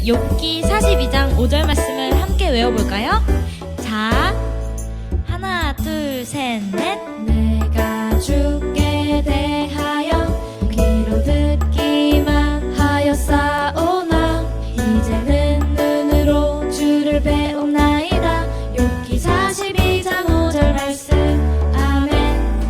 욥기 42장 5절 말씀을 함께 외워볼까요? 자, 하나, 둘, 셋, 넷. 내가 주께 대하여 귀로 듣기만 하였사오나 이제는 눈으로 주를 배움나이다. 욥기 42장 5절 말씀. 아멘.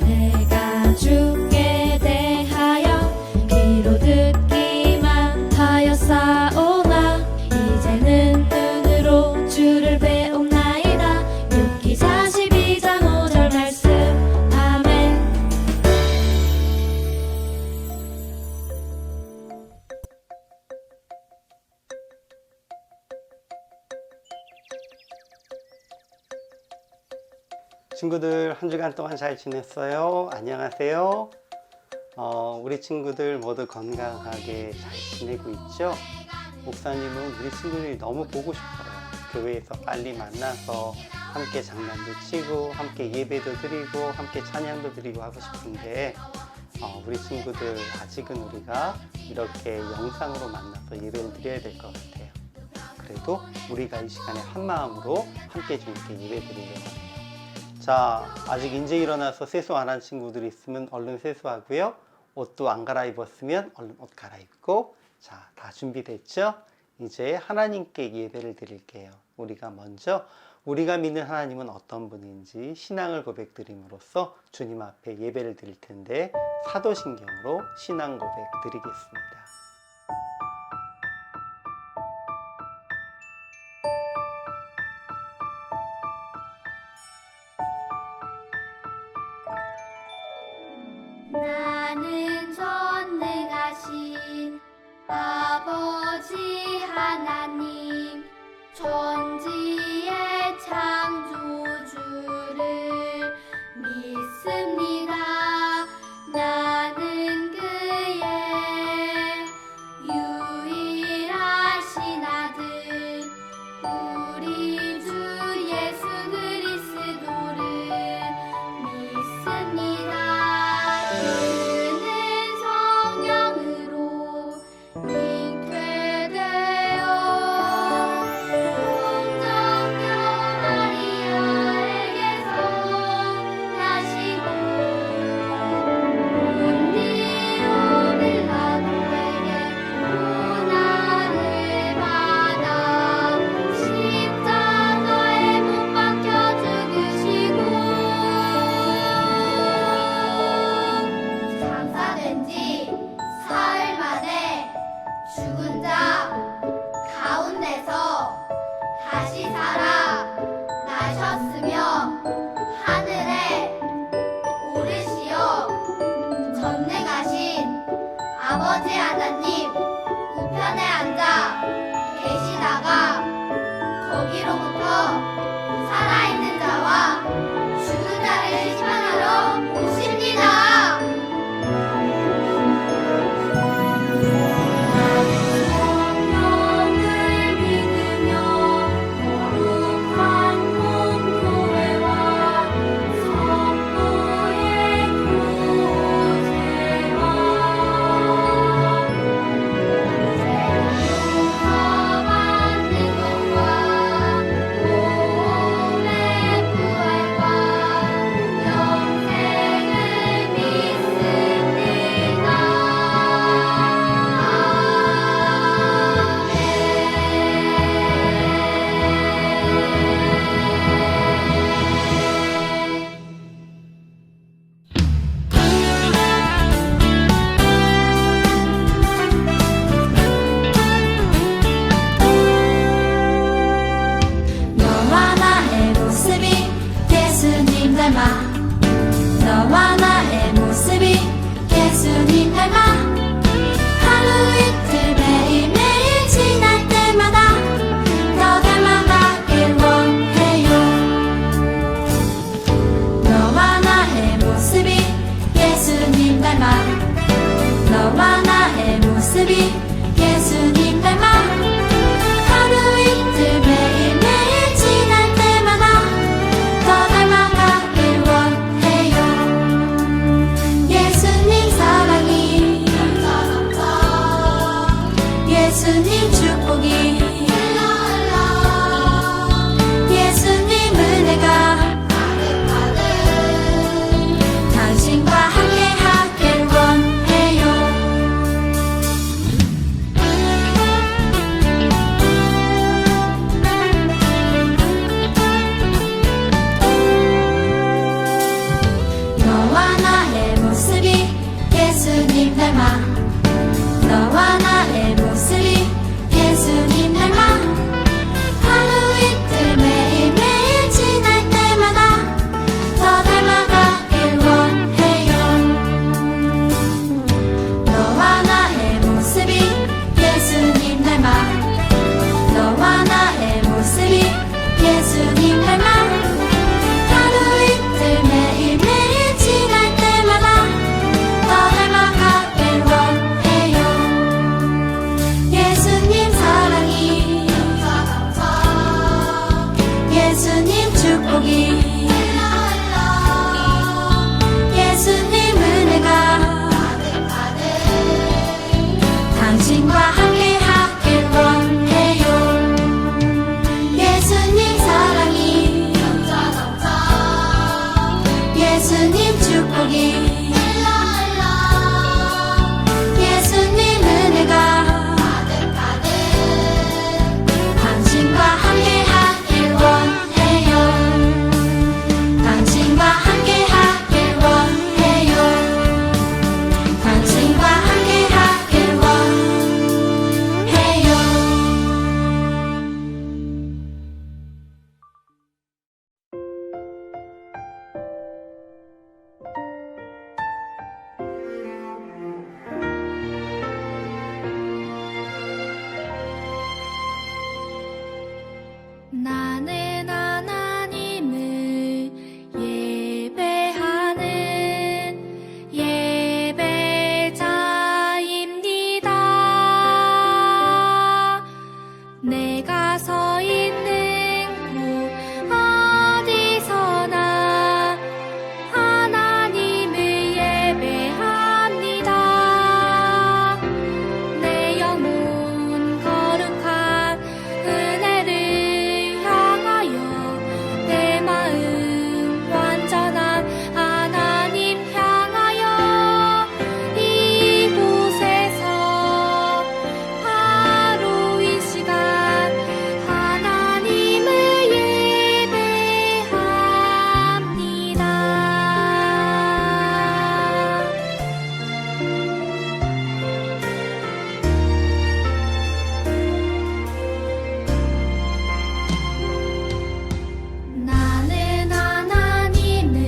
내가 주께 대하여 귀로 듣기만 하였사오나 이제는 눈으로 주를 배움나이다. 욥기 42장 5절 말씀. 아멘. 친구들 한 주간 동안 잘 지냈어요? 안녕하세요. 우리 친구들 모두 건강하게 잘 지내고 있죠? 목사님은 우리 친구들이 너무 보고 싶어요. 교회에서 빨리 만나서 함께 장난도 치고 함께 예배도 드리고 함께 찬양도 드리고 하고 싶은데 우리 친구들 아직은 우리가 이렇게 영상으로 만나서 예배를 드려야 될 것 같아요. 그래도 우리가 이 시간에 한 마음으로 함께 주님께 예배 드리려고 합니다. 자, 아직 인제 일어나서 세수 안 한 친구들이 있으면 얼른 세수하고요. 옷도 안 갈아입었으면 얼른 옷 갈아입고, 자, 다 준비됐죠? 이제 하나님께 예배를 드릴게요. 우리가 먼저 우리가 믿는 하나님은 어떤 분인지 신앙을 고백드림으로써 주님 앞에 예배를 드릴 텐데 사도신경으로 신앙 고백 드리겠습니다. 나는 전능하신 아버지 하나님 천지의 창조주를 믿습니다. 나는 그의 유일하신 아들 우리 주 예수 그리스도를 믿습니다. 그는 성령으로 잉태되어 성정녀 마리아에게서 나시고 본디오 빌라도에게 고난을 받아 십자가에 못 박혀 죽으시고 장사된 지 사흘 만에 죽은 자 가운데서 다시 살아 나셨으며 하늘에 오르시어 전능하신 아버지 하나님 우편에 앉아 계시다가 거기로부터 살아있는 자와 죽은 자를 심판하러 오십니다. 성령을 믿으며 거룩한 공교회와 성도의 교제와 죄 용서받는 것과 몸의 부활과 영생을 믿습니다. 너와 나의 모습이 예수님 닮아 너와 나의 모습이 예수님 닮아 하루 이틀 매일매일 지날 때마다 더 닮아가길 원해요. 너와 나의 모습이 예수님 닮아 너와 나의 모습이 예수님 닮아 하루 이틀 매일매일 지날 때마다 더 닮아가길 원해요. 예수님 사랑이 예수님 축복 닮아 너와 나의 모습이 예수님 닮아 하루 이틀 매일매일 지날 때마다 더 닮아가길 원해요 너와 나의 모습이 예수님 닮아 너와 나의 모습이 예수님 닮아 하루 이틀 매일매일 지날 때마다 더 닮아가길 원해요 예수님 사랑이 예수님 축복이 예수님 은혜가 당신과 함께 하길 원해요 예수님 사랑이 예수님 축복이 예수님 은혜가 당신과 함께 하길 원해요 당신과 함께 하길 원해요 당신과 함께 하길 원해요 나는 하나님을 예배하는 예배자입니다. 내가 서 있는 곳 어디서나 하나님을 예배합니다. 내 영혼 거룩한 은혜를 향하여 내 마음 완전한 하나님 향하여 이곳에서 바로 이 시간 하나님을 예배합니다. 나는 하나님을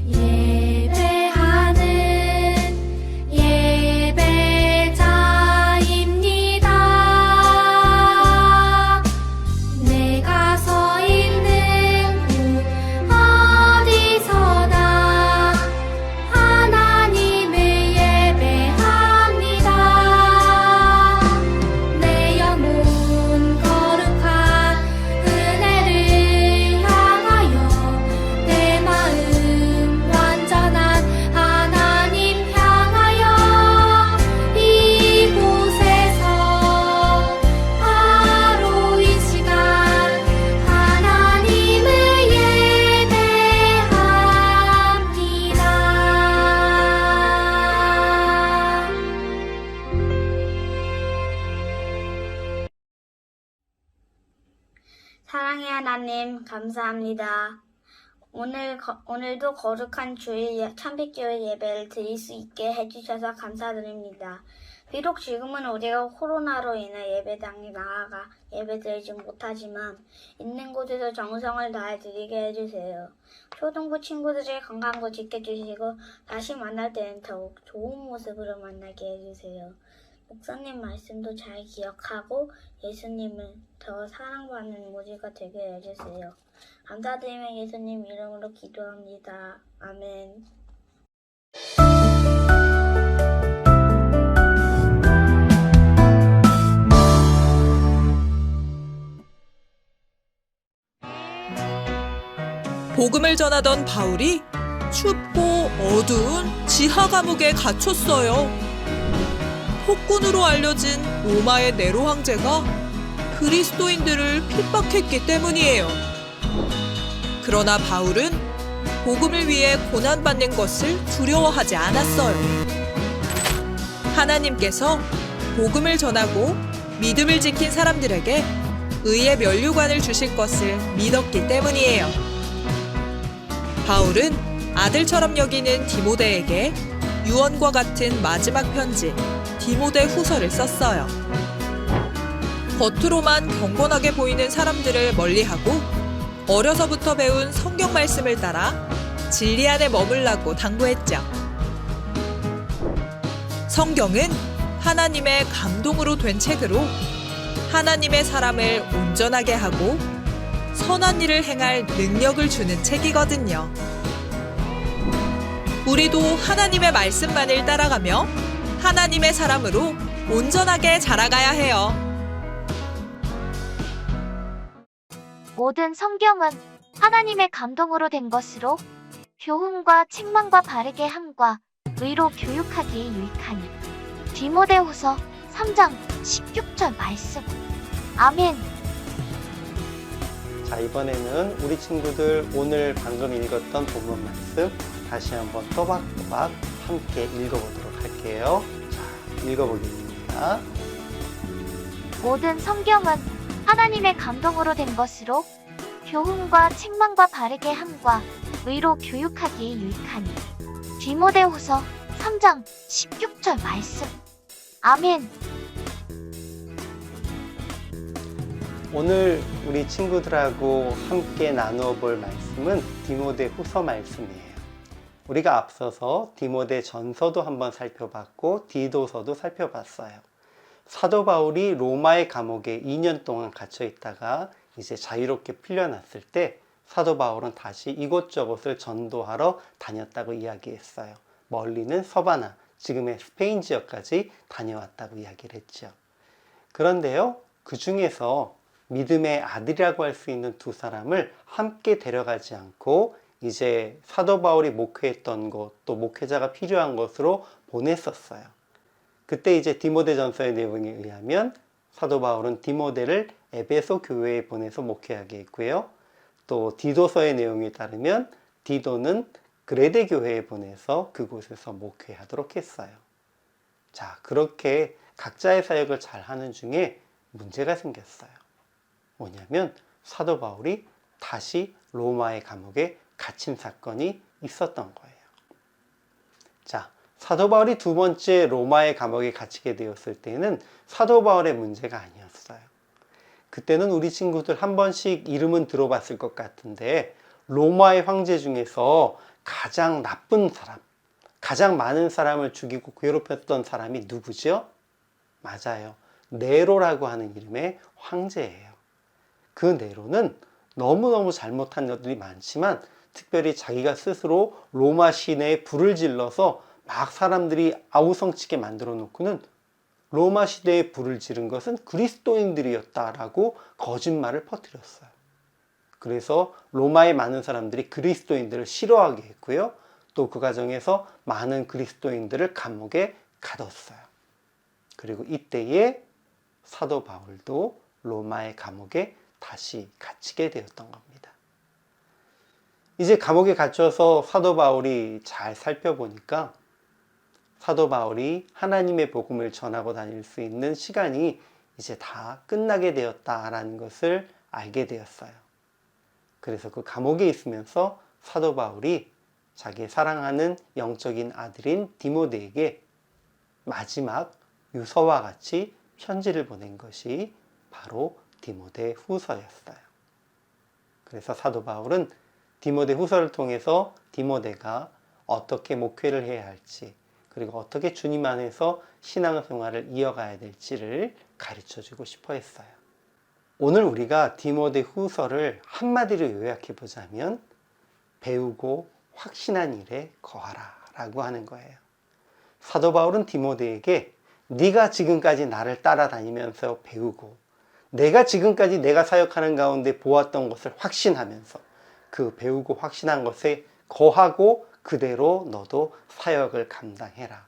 예배하는 예배자입니다. 내가 서 있는 곳 어디서나 하나님을 예배합니다. 내 영혼 거룩한 은혜를 향하여 내 마음 완전한 하나님 향하여 이곳에서 바로 이 시간 하나님을 예배합니다. 사랑의 하나님, 감사합니다. 오늘도 거룩한 주일 참빛교회 예배를 드릴 수 있게 해주셔서 감사드립니다. 비록 지금은 우리가 코로나로 인해 예배당에 나아가 예배드리지 못하지만 있는 곳에서 정성을 다해 드리게 해주세요. 초등부 친구들의 건강도 지켜주시고 다시 만날 때는 더욱 좋은 모습으로 만나게 해주세요. 목사님 말씀도 잘 기억하고 예수님을 더 사랑받는 모두가 되게 해주세요. 감사드리며 예수님 이름으로 기도합니다. 아멘. 복음을 전하던 바울이 춥고 어두운 지하 감옥에 갇혔어요. 폭군으로 알려진 로마의 네로 황제가 그리스도인들을 핍박했기 때문이에요. 그러나 바울은 복음을 위해 고난받는 것을 두려워하지 않았어요. 하나님께서 복음을 전하고 믿음을 지킨 사람들에게 의의 면류관을 주실 것을 믿었기 때문이에요. 바울은 아들처럼 여기는 디모데에게 유언과 같은 마지막 편지, 디모데 후서를 썼어요. 겉으로만 경건하게 보이는 사람들을 멀리하고 어려서부터 배운 성경 말씀을 따라 진리 안에 머물라고 당부했죠. 성경은 하나님의 감동으로 된 책으로 하나님의 사람을 온전하게 하고 선한 일을 행할 능력을 주는 책이거든요. 우리도 하나님의 말씀만을 따라가며 하나님의 사람으로 온전하게 자라가야 해요. 모든 성경은 하나님의 감동으로 된 것으로 교훈과 책망과 바르게 함과 의로 교육하기에 유익하니. 디모데후서 3장 16절 말씀. 아멘. 자, 이번에는 우리 친구들 오늘 방금 읽었던 본문 말씀 다시 한번 또박또박 함께 읽어보도록 할게요. 자, 읽어보겠습니다. 모든 성경은 하나님의 감동으로 된 것으로 교훈과 책망과 바르게 함과 의로 교육하기에 유익하니. 디모데후서 3장 16절 말씀. 아멘. 오늘 우리 친구들하고 함께 나누어 볼 말씀은 디모데 후서 말씀이에요. 우리가 앞서서 디모데 전서도 한번 살펴봤고 디도서도 살펴봤어요. 사도 바울이 로마의 감옥에 2년 동안 갇혀 있다가 이제 자유롭게 풀려났을 때 사도 바울은 다시 이곳저곳을 전도하러 다녔다고 이야기했어요. 멀리는 서바나, 지금의 스페인 지역까지 다녀왔다고 이야기를 했죠. 그런데요, 그 중에서 믿음의 아들이라고 할 수 있는 두 사람을 함께 데려가지 않고 이제 사도 바울이 목회했던 곳, 또 목회자가 필요한 곳으로 보냈었어요. 그때 이제 디모데전서의 내용에 의하면 사도 바울은 디모데를 에베소 교회에 보내서 목회하게 했고요. 또 디도서의 내용에 따르면 디도는 그레데 교회에 보내서 그곳에서 목회하도록 했어요. 자, 그렇게 각자의 사역을 잘 하는 중에 문제가 생겼어요. 뭐냐면 사도 바울이 다시 로마의 감옥에 갇힌 사건이 있었던 거예요. 자, 사도 바울이 두 번째 로마의 감옥에 갇히게 되었을 때는 사도 바울의 문제가 아니었어요. 그때는 우리 친구들 한 번씩 이름은 들어봤을 것 같은데 로마의 황제 중에서 가장 나쁜 사람, 가장 많은 사람을 죽이고 괴롭혔던 사람이 누구죠? 맞아요. 네로라고 하는 이름의 황제예요. 그 네로는 너무너무 잘못한 것들이 많지만 특별히 자기가 스스로 로마 시내에 불을 질러서 막 사람들이 아우성치게 만들어 놓고는 로마 시대에 불을 지른 것은 그리스도인들이었다라고 거짓말을 퍼뜨렸어요. 그래서 로마의 많은 사람들이 그리스도인들을 싫어하게 했고요. 또 그 과정에서 많은 그리스도인들을 감옥에 가뒀어요. 그리고 이때에 사도 바울도 로마의 감옥에 다시 갇히게 되었던 겁니다. 이제 감옥에 갇혀서 사도 바울이 잘 살펴보니까 사도 바울이 하나님의 복음을 전하고 다닐 수 있는 시간이 이제 다 끝나게 되었다라는 것을 알게 되었어요. 그래서 그 감옥에 있으면서 사도 바울이 자기 사랑하는 영적인 아들인 디모데에게 마지막 유서와 같이 편지를 보낸 것이 바로 디모데 후서였어요. 그래서 사도 바울은 디모데 후서를 통해서 디모데가 어떻게 목회를 해야 할지, 그리고 어떻게 주님 안에서 신앙생활을 이어가야 될지를 가르쳐주고 싶어 했어요. 오늘 우리가 디모데 후서를 한마디로 요약해 보자면 배우고 확신한 일에 거하라 라고 하는 거예요. 사도 바울은 디모데에게 네가 지금까지 나를 따라다니면서 배우고 내가 지금까지 내가 사역하는 가운데 보았던 것을 확신하면서 그 배우고 확신한 것에 거하고 그대로 너도 사역을 감당해라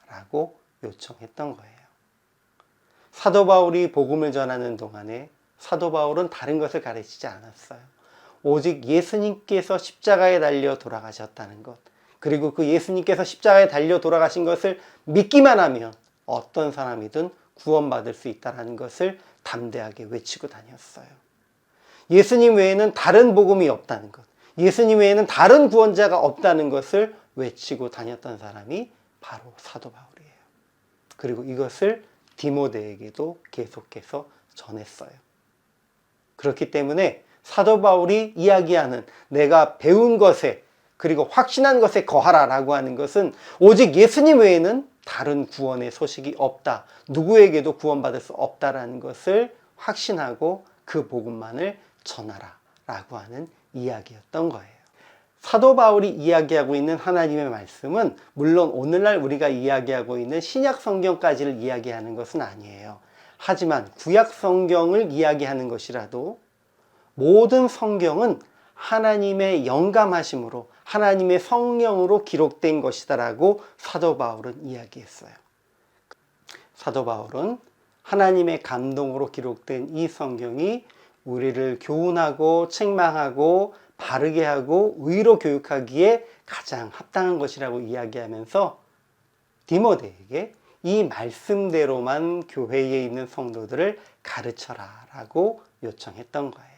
라고 요청했던 거예요. 사도 바울이 복음을 전하는 동안에 사도 바울은 다른 것을 가르치지 않았어요. 오직 예수님께서 십자가에 달려 돌아가셨다는 것, 그리고 그 예수님께서 십자가에 달려 돌아가신 것을 믿기만 하면 어떤 사람이든 구원받을 수 있다는 것을 담대하게 외치고 다녔어요. 예수님 외에는 다른 복음이 없다는 것, 예수님 외에는 다른 구원자가 없다는 것을 외치고 다녔던 사람이 바로 사도 바울이에요. 그리고 이것을 디모데에게도 계속해서 전했어요. 그렇기 때문에 사도 바울이 이야기하는 내가 배운 것에 그리고 확신한 것에 거하라 라고 하는 것은 오직 예수님 외에는 다른 구원의 소식이 없다. 누구에게도 구원받을 수 없다라는 것을 확신하고 그 복음만을 전하라 라고 하는 이야기였던 거예요. 사도 바울이 이야기하고 있는 하나님의 말씀은 물론 오늘날 우리가 이야기하고 있는 신약 성경까지를 이야기하는 것은 아니에요. 하지만 구약 성경을 이야기하는 것이라도 모든 성경은 하나님의 영감하심으로 하나님의 성령으로 기록된 것이다라고 사도 바울은 이야기했어요. 사도 바울은 하나님의 감동으로 기록된 이 성경이 우리를 교훈하고 책망하고 바르게 하고 의로 교육하기에 가장 합당한 것이라고 이야기하면서 디모데에게 이 말씀대로만 교회에 있는 성도들을 가르쳐라 라고 요청했던 거예요.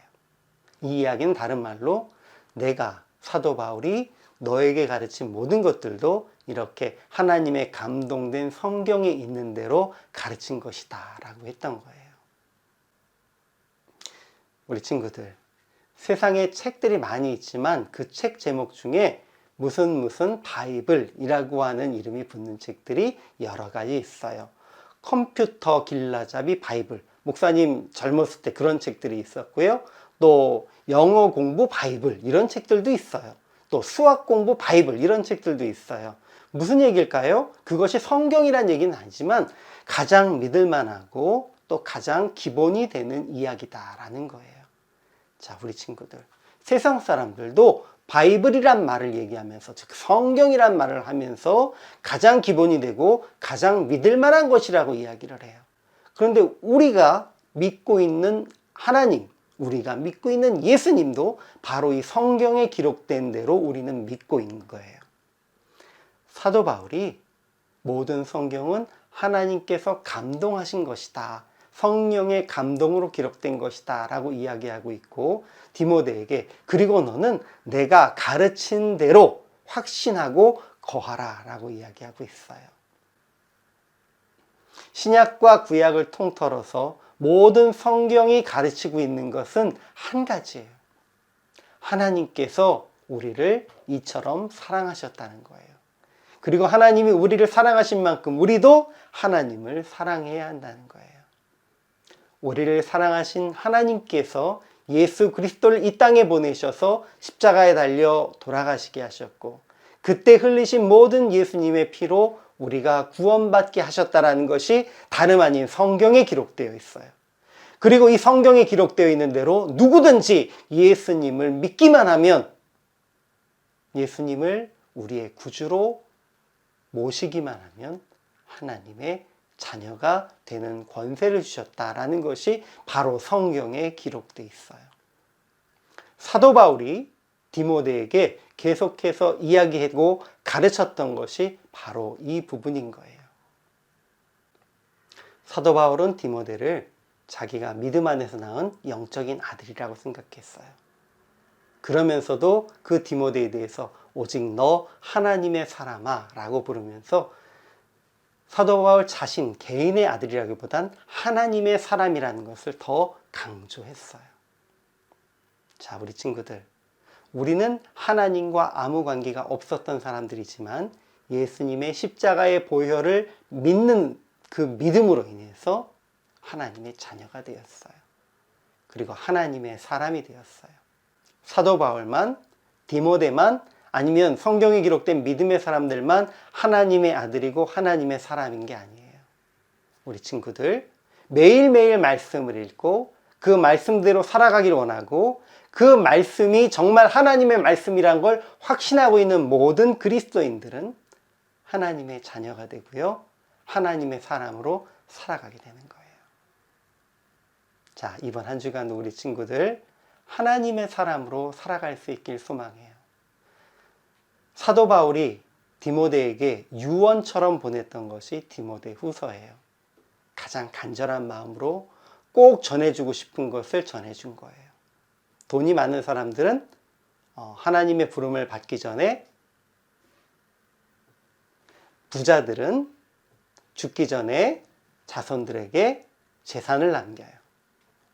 이 이야기는 다른 말로 내가 사도 바울이 너에게 가르친 모든 것들도 이렇게 하나님의 감동된 성경에 있는 대로 가르친 것이다 라고 했던 거예요. 우리 친구들, 세상에 책들이 많이 있지만 그 책 제목 중에 무슨 바이블이라고 하는 이름이 붙는 책들이 여러 가지 있어요. 컴퓨터 길라잡이 바이블, 목사님 젊었을 때 그런 책들이 있었고요. 또 영어 공부 바이블 이런 책들도 있어요. 또 수학 공부 바이블 이런 책들도 있어요. 무슨 얘기일까요? 그것이 성경이란 얘기는 아니지만 가장 믿을만하고 또 가장 기본이 되는 이야기다라는 거예요. 자, 우리 친구들, 세상 사람들도 바이블이란 말을 얘기하면서 즉 성경이란 말을 하면서 가장 기본이 되고 가장 믿을만한 것이라고 이야기를 해요. 그런데 우리가 믿고 있는 하나님, 우리가 믿고 있는 예수님도 바로 이 성경에 기록된 대로 우리는 믿고 있는 거예요. 사도 바울이 모든 성경은 하나님께서 감동하신 것이다. 성령의 감동으로 기록된 것이다 라고 이야기하고 있고 디모데에게 그리고 너는 내가 가르친 대로 확신하고 거하라 라고 이야기하고 있어요. 신약과 구약을 통틀어서 모든 성경이 가르치고 있는 것은 한 가지예요. 하나님께서 우리를 이처럼 사랑하셨다는 거예요. 그리고 하나님이 우리를 사랑하신 만큼 우리도 하나님을 사랑해야 한다는 거예요. 우리를 사랑하신 하나님께서 예수 그리스도를 이 땅에 보내셔서 십자가에 달려 돌아가시게 하셨고 그때 흘리신 모든 예수님의 피로 우리가 구원받게 하셨다는 것이 다름 아닌 성경에 기록되어 있어요. 그리고 이 성경에 기록되어 있는 대로 누구든지 예수님을 믿기만 하면 예수님을 우리의 구주로 모시기만 하면 하나님의 자녀가 되는 권세를 주셨다라는 것이 바로 성경에 기록되어 있어요. 사도 바울이 디모데에게 계속해서 이야기하고 가르쳤던 것이 바로 이 부분인 거예요. 사도 바울은 디모데를 자기가 믿음 안에서 낳은 영적인 아들이라고 생각했어요. 그러면서도 그 디모데에 대해서 오직 너 하나님의 사람아 라고 부르면서 사도 바울 자신 개인의 아들이라기보단 하나님의 사람이라는 것을 더 강조했어요. 자, 우리 친구들, 우리는 하나님과 아무 관계가 없었던 사람들이지만 예수님의 십자가의 보혈을 믿는 그 믿음으로 인해서 하나님의 자녀가 되었어요. 그리고 하나님의 사람이 되었어요. 사도 바울만, 디모데만, 아니면 성경에 기록된 믿음의 사람들만 하나님의 아들이고 하나님의 사람인 게 아니에요. 우리 친구들, 매일매일 말씀을 읽고 그 말씀대로 살아가기를 원하고 그 말씀이 정말 하나님의 말씀이란 걸 확신하고 있는 모든 그리스도인들은 하나님의 자녀가 되고요. 하나님의 사람으로 살아가게 되는 거예요. 자, 이번 한 주간도 우리 친구들 하나님의 사람으로 살아갈 수 있길 소망해요. 사도 바울이 디모데에게 유언처럼 보냈던 것이 디모데 후서예요. 가장 간절한 마음으로 꼭 전해주고 싶은 것을 전해준 거예요. 돈이 많은 사람들은 하나님의 부름을 받기 전에 부자들은 죽기 전에 자손들에게 재산을 남겨요.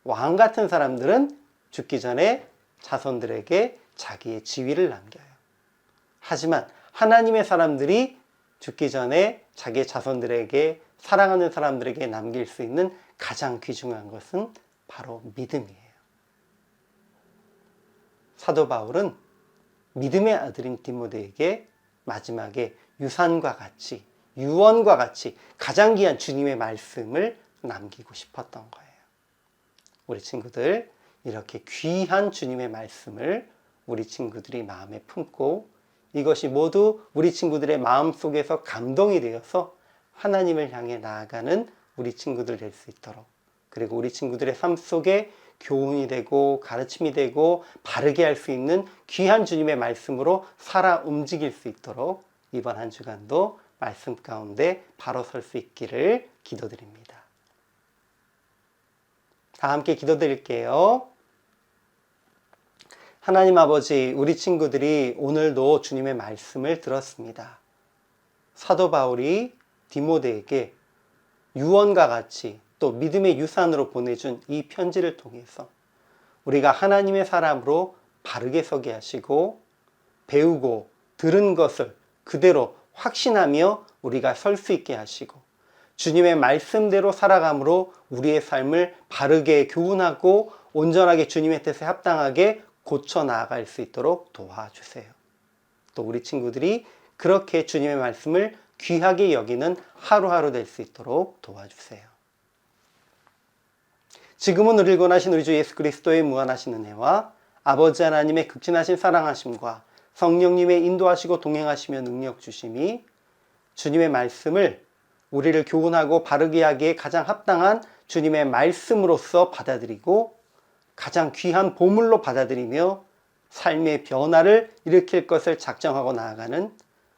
왕 같은 사람들은 죽기 전에 자손들에게 자기의 지위를 남겨요. 하지만 하나님의 사람들이 죽기 전에 자기의 자손들에게, 사랑하는 사람들에게 남길 수 있는 가장 귀중한 것은 바로 믿음이에요. 사도 바울은 믿음의 아들인 디모데에게 마지막에 유산과 같이, 유언과 같이 가장 귀한 주님의 말씀을 남기고 싶었던 거예요. 우리 친구들, 이렇게 귀한 주님의 말씀을 우리 친구들이 마음에 품고 이것이 모두 우리 친구들의 마음 속에서 감동이 되어서 하나님을 향해 나아가는 우리 친구들 될 수 있도록, 그리고 우리 친구들의 삶 속에 교훈이 되고 가르침이 되고 바르게 할 수 있는 귀한 주님의 말씀으로 살아 움직일 수 있도록 이번 한 주간도 말씀 가운데 바로 설 수 있기를 기도드립니다. 다 함께 기도드릴게요. 하나님 아버지, 우리 친구들이 오늘도 주님의 말씀을 들었습니다. 사도 바울이 디모데에게 유언과 같이 또 믿음의 유산으로 보내준 이 편지를 통해서 우리가 하나님의 사람으로 바르게 서게 하시고 배우고 들은 것을 그대로 확신하며 우리가 설 수 있게 하시고 주님의 말씀대로 살아감으로 우리의 삶을 바르게 교훈하고 온전하게 주님의 뜻에 합당하게 고쳐 나아갈 수 있도록 도와주세요. 또 우리 친구들이 그렇게 주님의 말씀을 귀하게 여기는 하루하루 될 수 있도록 도와주세요. 지금은 우리를 권하신 우리 주 예수 그리스도의 무한하신 은혜와 아버지 하나님의 극진하신 사랑하심과 성령님의 인도하시고 동행하시며 능력 주심이 주님의 말씀을 우리를 교훈하고 바르게 하기에 가장 합당한 주님의 말씀으로서 받아들이고 가장 귀한 보물로 받아들이며 삶의 변화를 일으킬 것을 작정하고 나아가는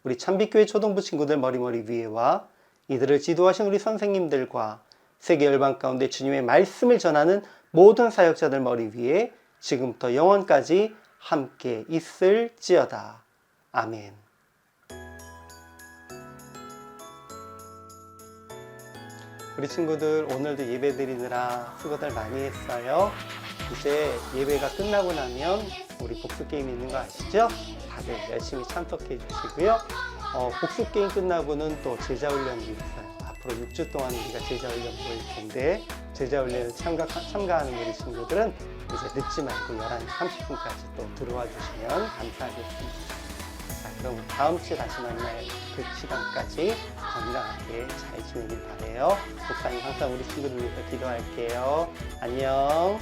우리 참빛교회 초등부 친구들 머리머리 위에와 이들을 지도하신 우리 선생님들과 세계 열방 가운데 주님의 말씀을 전하는 모든 사역자들 머리 위에 지금부터 영원까지 함께 있을지어다. 아멘. 우리 친구들 오늘도 예배 드리느라 수고들 많이 했어요. 이제 예배가 끝나고 나면 우리 복수게임 있는 거 아시죠? 다들 열심히 참석해 주시고요. 복수게임 끝나고는 또 제자훈련도 있어요. 앞으로 6주 동안 우리가 제자훈련 보일 텐데 제자훈련에 참가하는 우리 친구들은 이제 늦지 말고 11시 30분까지 또 들어와 주시면 감사하겠습니다. 자, 그럼 다음 주에 다시 만날 그 시간까지 건강하게 잘 지내길 바라요. 목사님 항상 우리 친구들 위해서 기도할게요. 안녕.